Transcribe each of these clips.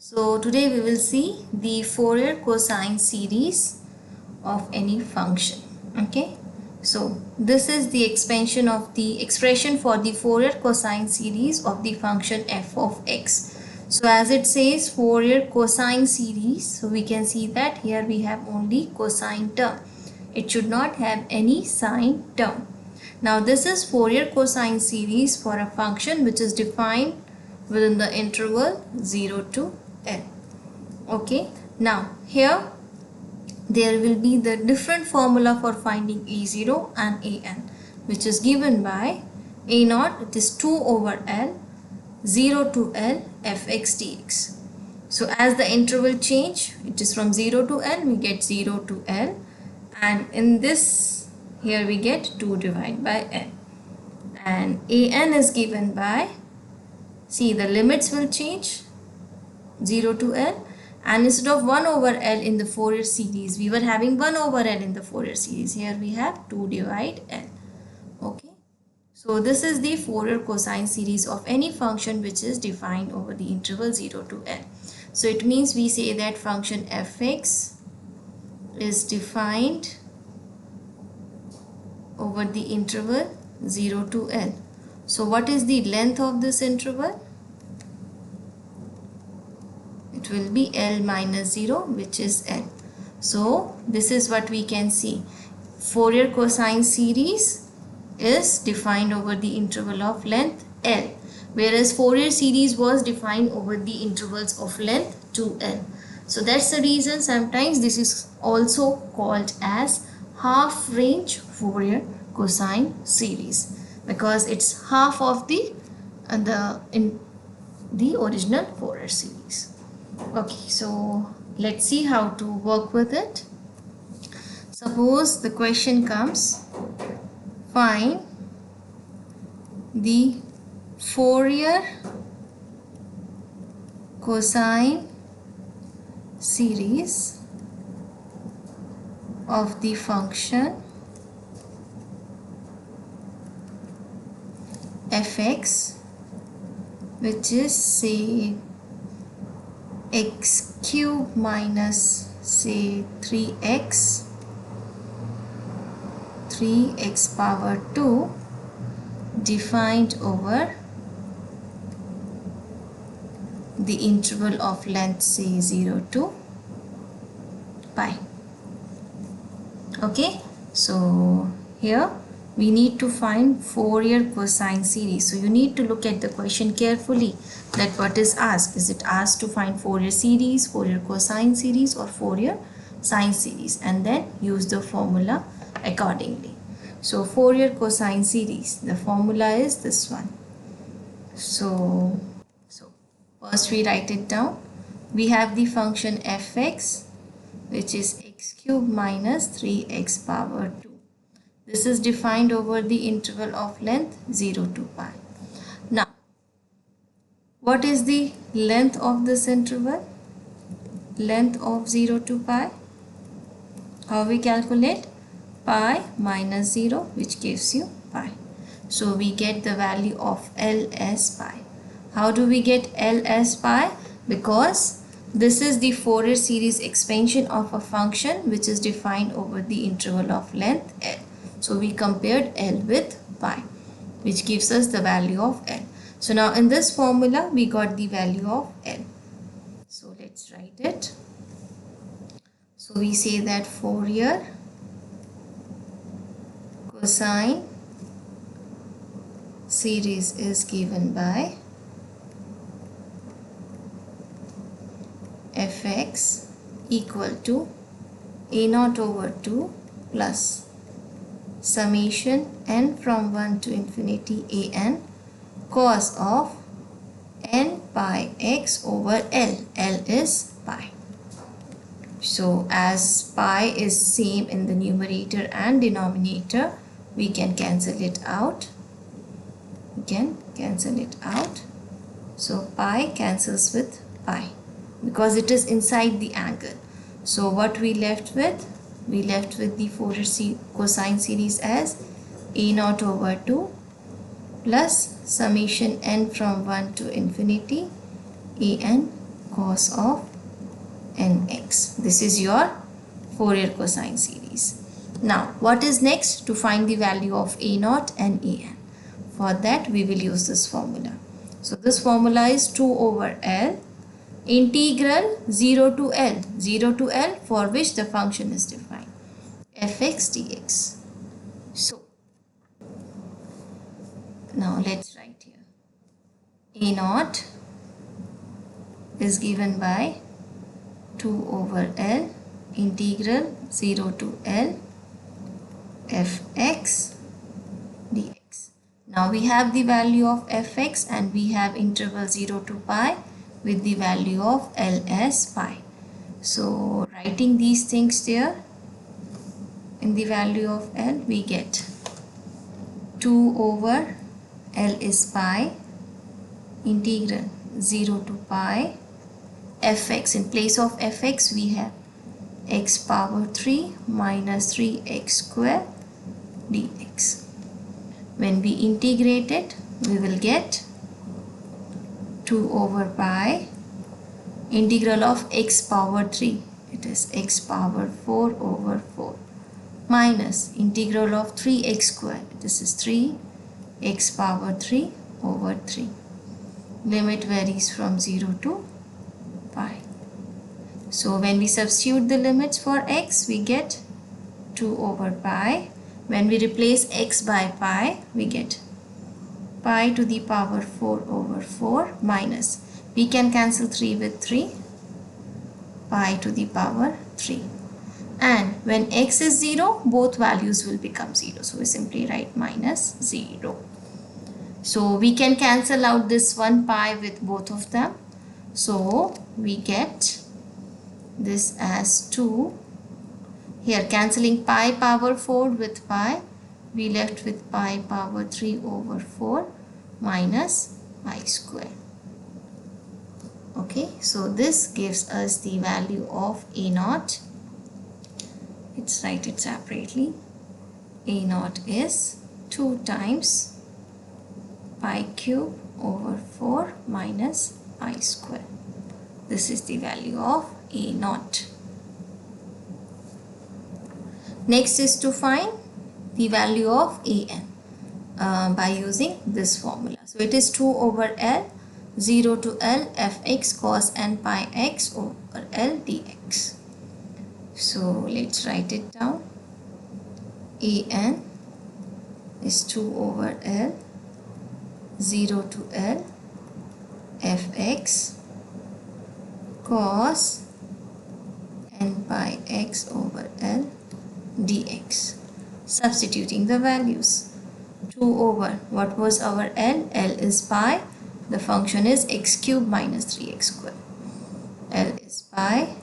So today we will see the Fourier cosine series of any function. Okay. So this is the expansion of the expression for the Fourier cosine series of the function f of x. So as it says Fourier cosine series, so we can see that here we have only cosine term. It should not have any sine term. Now this is Fourier cosine series for a function which is defined within the interval 0 to L. Okay, now here there will be the different formula for finding a0 and an, which is given by a0, it is 2 over L, 0 to L fx dx. So as the interval change, it is from 0 to L, we get 0 to L, and in this here we get 2 divided by N, and an is given by, see the limits will change, 0 to L, and instead of 1 over L in the Fourier series, we were having 1 over L in the Fourier series. Here we have 2 divide L. Okay. So this is the Fourier cosine series of any function which is defined over the interval 0 to L. So it means we say that function fx is defined over the interval 0 to L. So what is the length of this interval? It will be L minus 0, which is L. So this is what we can see. Fourier cosine series is defined over the interval of length L, whereas Fourier series was defined over the intervals of length 2L. So that's the reason sometimes this is also called as half range Fourier cosine series, because it's half of the original Fourier series. Okay, so let's see how to work with it. Suppose the question comes, find the Fourier cosine series of the function fx, which is say x cube minus say 3x power 2 defined over the interval of length say 0 to pi. Okay, so here we need to find Fourier cosine series. So you need to look at the question carefully, that what is asked. Is it asked to find Fourier series, Fourier cosine series, or Fourier sine series, and then use the formula accordingly. So Fourier cosine series, the formula is this one. So first we write it down. We have the function fx, which is x cube minus 3x power 2. This is defined over the interval of length 0 to pi. Now, what is the length of this interval? Length of 0 to pi. How we calculate? Pi minus 0, which gives you pi. So we get the value of L as pi. How do we get L as pi? Because this is the Fourier series expansion of a function which is defined over the interval of length L. So we compared L with pi, which gives us the value of L. So now in this formula we got the value of L. So let's write it. So we say that Fourier cosine series is given by fx equal to a0 over 2 plus summation n from 1 to infinity an cos of n pi x over L. L is pi. So as pi is same in the numerator and denominator, we can cancel it out. So pi cancels with pi because it is inside the angle. So what we left with? We left with the Fourier cosine series as a0 over 2 plus summation n from 1 to infinity an cos of nx. This is your Fourier cosine series. Now what is next? To find the value of a0 and an. For that we will use this formula. So this formula is 2 over L integral 0 to L for which the function is defined, fx dx. So now let's write here. A0 is given by 2 over L integral 0 to L fx dx. Now we have the value of fx and we have interval 0 to pi with the value of L as pi. So writing these things there in the value of L, we get 2 over L is pi integral 0 to pi fx. In place of fx we have x power 3 minus 3x square dx. When we integrate it, we will get 2 over pi integral of x power 3, it is x power 4 over 4, minus integral of 3x square, this is 3x power 3 over 3. Limit varies from 0 to pi. So when we substitute the limits for x, we get 2 over pi. When we replace x by pi, we get pi to the power 4 over 4 minus, we can cancel 3 with 3, pi to the power 3. And when x is 0, both values will become 0. So we simply write minus 0. So we can cancel out this 1 pi with both of them. So we get this as 2. Here cancelling pi power 4 with pi, we left with pi power 3 over 4 minus pi square. Okay, so this gives us the value of a0. Let's write it separately. a0 is 2 times pi cube over 4 minus pi square. This is the value of a0. Next is to find the value of an by using this formula. So it is 2 over L 0 to L fx cos n pi x over L dx. So let's write it down. An is 2 over L 0 to L fx cos n pi x over L dx. Substituting the values. 2 over, what was our L? L is pi. The function is x cube minus 3x square. L is pi.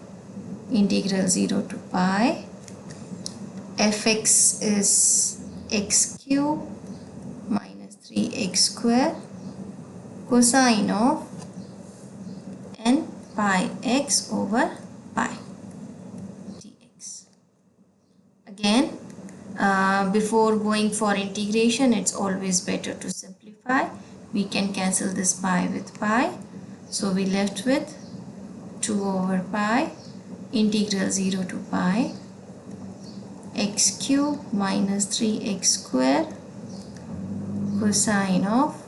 Integral 0 to pi. fx is x cube minus 3x square cosine of n pi x over pi dx. Again, before going for integration, it's always better to simplify. We can cancel this pi with pi. So we left with 2 over pi integral 0 to pi x cube minus 3x square cosine of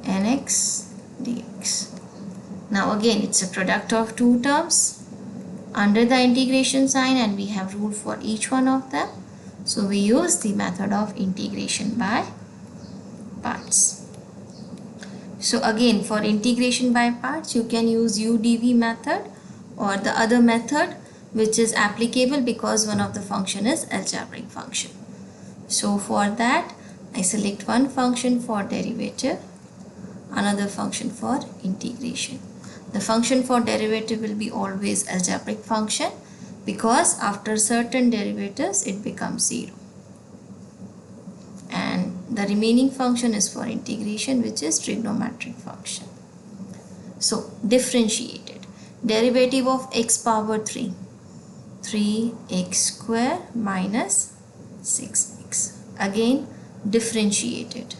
nx dx. Now again, it's a product of two terms under the integration sign and we have rule for each one of them. So we use the method of integration by parts. So again, for integration by parts, you can use UDV method or the other method which is applicable because one of the function is algebraic function. So for that, I select one function for derivative, another function for integration. The function for derivative will be always algebraic function because after certain derivatives it becomes 0. And the remaining function is for integration, which is trigonometric function. So differentiated. Derivative of x power 3. 3x square minus 6x. Again differentiated.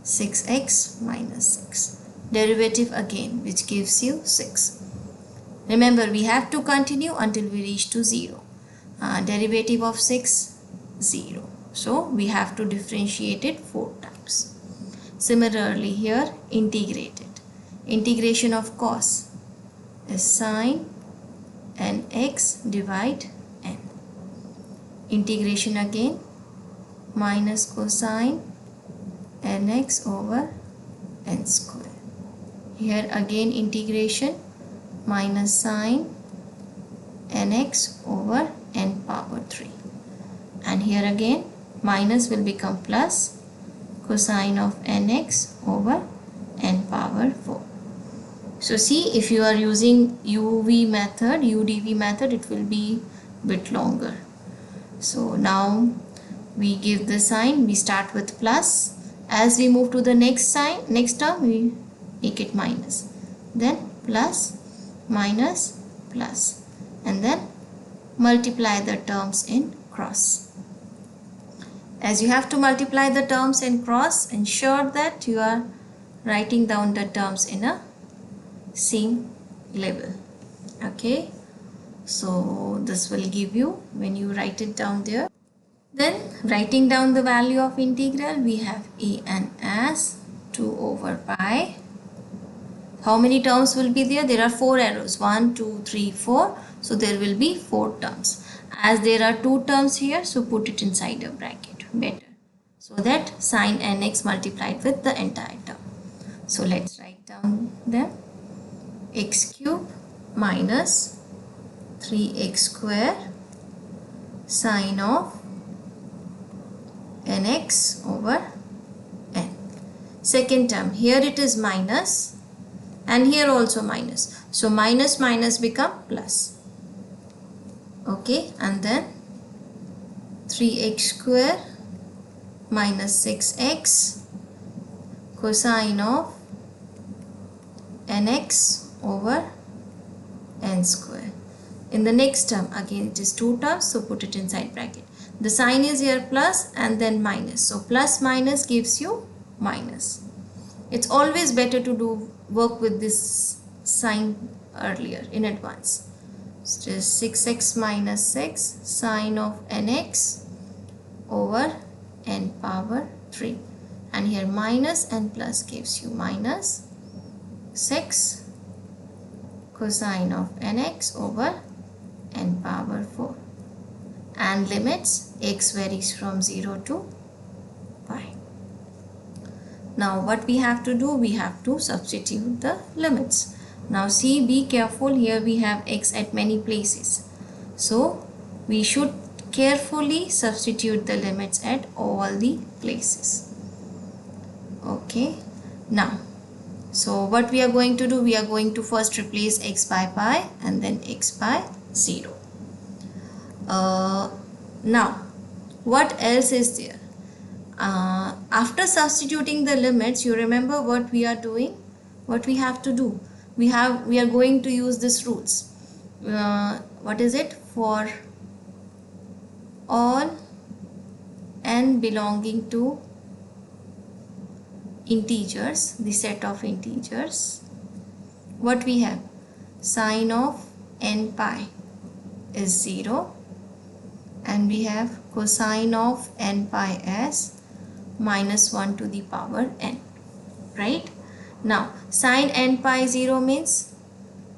6x minus 6. Derivative again, which gives you 6. Remember, we have to continue until we reach to 0. Derivative of 6, 0. So we have to differentiate it 4 times. Similarly here, integrate it. Integration of cos is sine nx divide n. Integration again, minus cosine nx over n square. Here again integration, minus sine nx over n power 3. And here again minus will become plus cosine of nx over n power 4. So see, if you are using UV method, UDV method, it will be bit longer. So now we give the sign, we start with plus. As we move to the next term, we make it minus. Then plus, minus, plus. And then multiply the terms in cross. As you have to multiply the terms in cross, ensure that you are writing down the terms in a same level. Okay, so this will give you when you write it down there. Then writing down the value of integral, we have a n as 2 over pi. How many terms will be there? There are 4 arrows, 1, 2, 3, 4. So there will be 4 terms. As there are 2 terms here, so put it inside a bracket, better. So that sine nx multiplied with the entire term. So let's write down them. X cube minus 3x square sine of nx over n. Second term, here it is minus and here also minus. So minus minus become plus. Okay, and then 3x square minus 6x cosine of nx over n square. In the next term, again it is 2 terms, so put it inside bracket. The sign is here plus and then minus. So plus minus gives you minus. It's always better to work with this sign earlier in advance. So just 6x minus 6 sine of nx over n power 3. And here minus and plus gives you minus 6 cosine of nx over n power 4. And limits, x varies from 0 to pi. Now what we have to do, we have to substitute the limits. Now see, be careful, here we have x at many places. So we should carefully substitute the limits at all the places. Okay, now so what we are going to do, we are going to first replace x by pi and then x by 0. Now what else is there? After substituting the limits, you remember what we are doing, what we have to do. We are going to use this rules. What is it? For all n belonging to integers, the set of integers, what we have? Sine of n pi is 0 and we have cosine of n pi as minus 1 to the power n, right? Now sine n pi 0 means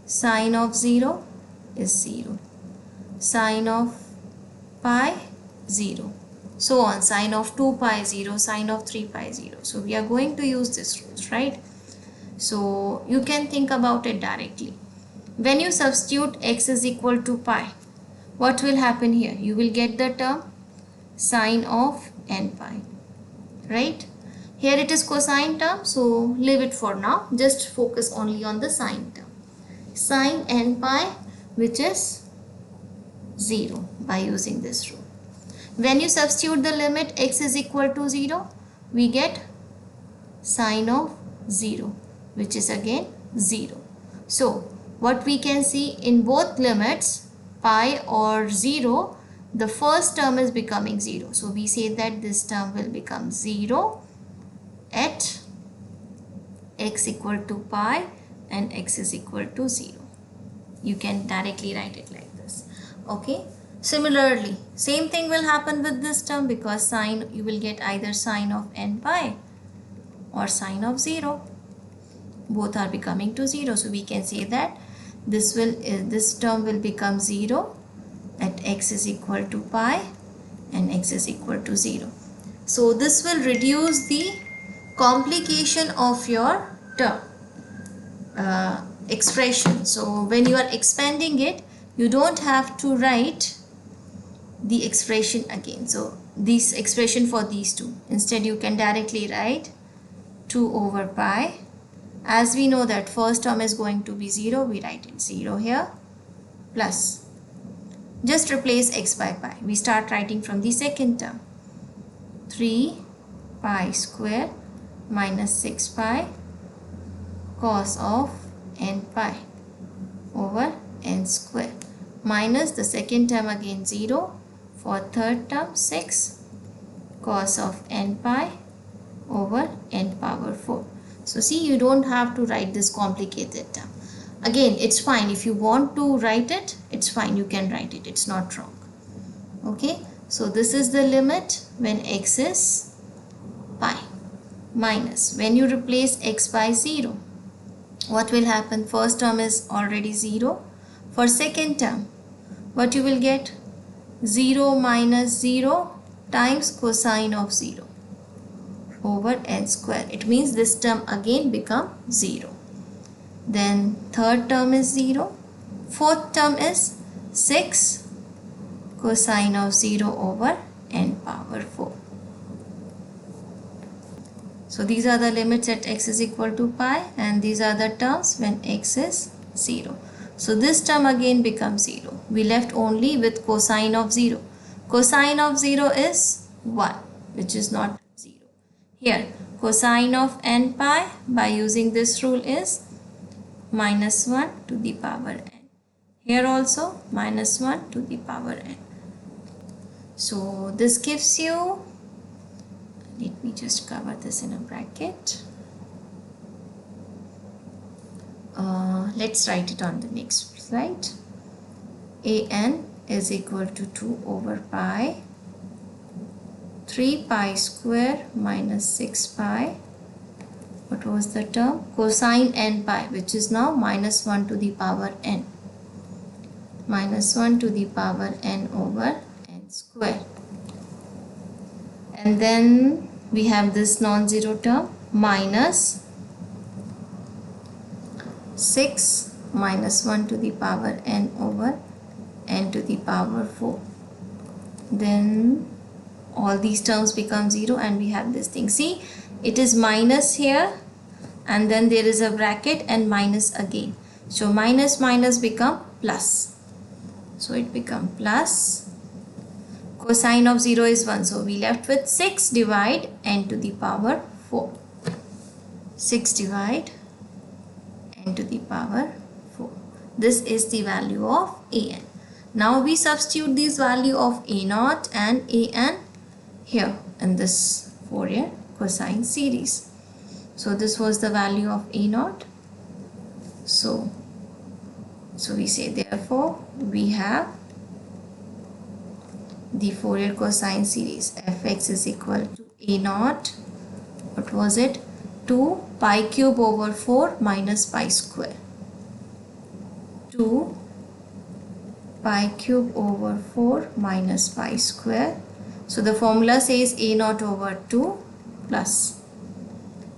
sine of 0 is 0, sine of pi 0, so on, sine of 2 pi 0, sine of 3 pi 0. So we are going to use this rules, right? So you can think about it directly. When you substitute x is equal to pi, what will happen here? You will get the term sine of n pi, right? Here it is cosine term, so leave it for now. Just focus only on the sine term. Sine n pi, which is 0 by using this rule. When you substitute the limit x is equal to 0, we get sine of 0, which is again 0. So what we can see in both limits, pi or 0, the first term is becoming 0. So we say that this term will become 0 at x equal to pi and x is equal to 0. You can directly write it like this. Okay. Similarly, same thing will happen with this term, because sine, you will get either sine of n pi or sine of 0. Both are becoming to 0. So we can say that this term will become 0 at x is equal to pi and x is equal to 0. So this will reduce the complication of your term expression. So when you are expanding it, you don't have to write the expression again. So this expression for these two, instead you can directly write 2 over pi. As we know that first term is going to be 0, we write it 0 here, plus, just replace x by pi. We start writing from the second term, 3 pi square minus 6 pi cos of n pi over n square, minus the second term again 0, for third term 6 cos of n pi over n power 4. So see, you don't have to write this complicated term. Again, it's fine. If you want to write it, it's fine. You can write it. It's not wrong. Okay. So this is the limit when x is pi, minus when you replace x by 0. What will happen? First term is already 0. For second term, what you will get? 0 minus 0 times cosine of 0 over n square. It means this term again become 0. Then third term is 0. Fourth term is 6 cosine of 0 over n power 4. So these are the limits at x is equal to pi, and these are the terms when x is 0. So this term again becomes 0. We left only with cosine of 0. Cosine of 0 is 1, which is not 0. Here, cosine of n pi by using this rule is minus 1 to the power n. Here also minus 1 to the power n. So this gives you, let me just cover this in a bracket. Let's write it on the next slide. An is equal to 2 over pi 3 pi square minus 6 pi. What was the term? Cosine n pi, which is now minus 1 to the power n. Minus 1 to the power n over n square. And then we have this non-zero term, minus 6 minus 1 to the power n over n to the power 4. Then all these terms become 0 and we have this thing. See, it is minus here and then there is a bracket and minus again. So minus minus become plus. So it become plus. Cosine of 0 is 1. So we left with 6 divide n to the power 4. 6 divide n to the power 4. This is the value of an. Now we substitute this value of a0 and an here in this Fourier cosine series. So this was the value of a0. So we say therefore we have the Fourier cosine series fx is equal to a0. What was it? 2 pi cube over 4 minus pi square. 2 pi cube over 4 minus pi square. So the formula says a0 over 2 plus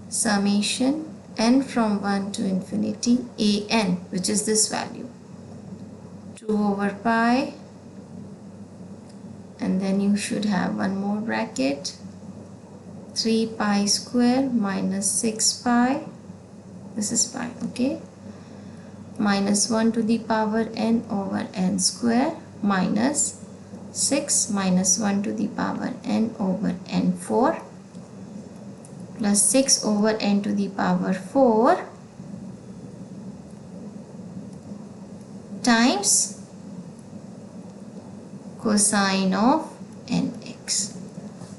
summation n from 1 to infinity an, which is this value, 2 over pi, and then you should have one more bracket, 3 pi square minus 6 pi, this is pi, okay, minus 1 to the power n over n square minus 6 minus 1 to the power n over n4 plus 6 over n to the power 4 times cosine of nx.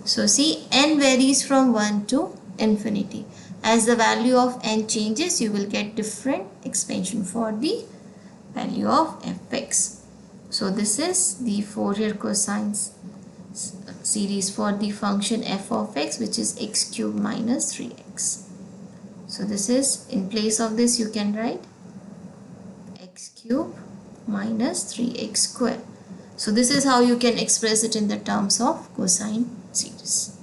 So see, n varies from 1 to infinity. As the value of n changes, you will get different expansion for the value of fx. So this is the Fourier cosine series for the function f of x, which is x cube minus 3x. So this is, in place of this you can write x cube minus 3x square. So this is how you can express it in the terms of cosine series.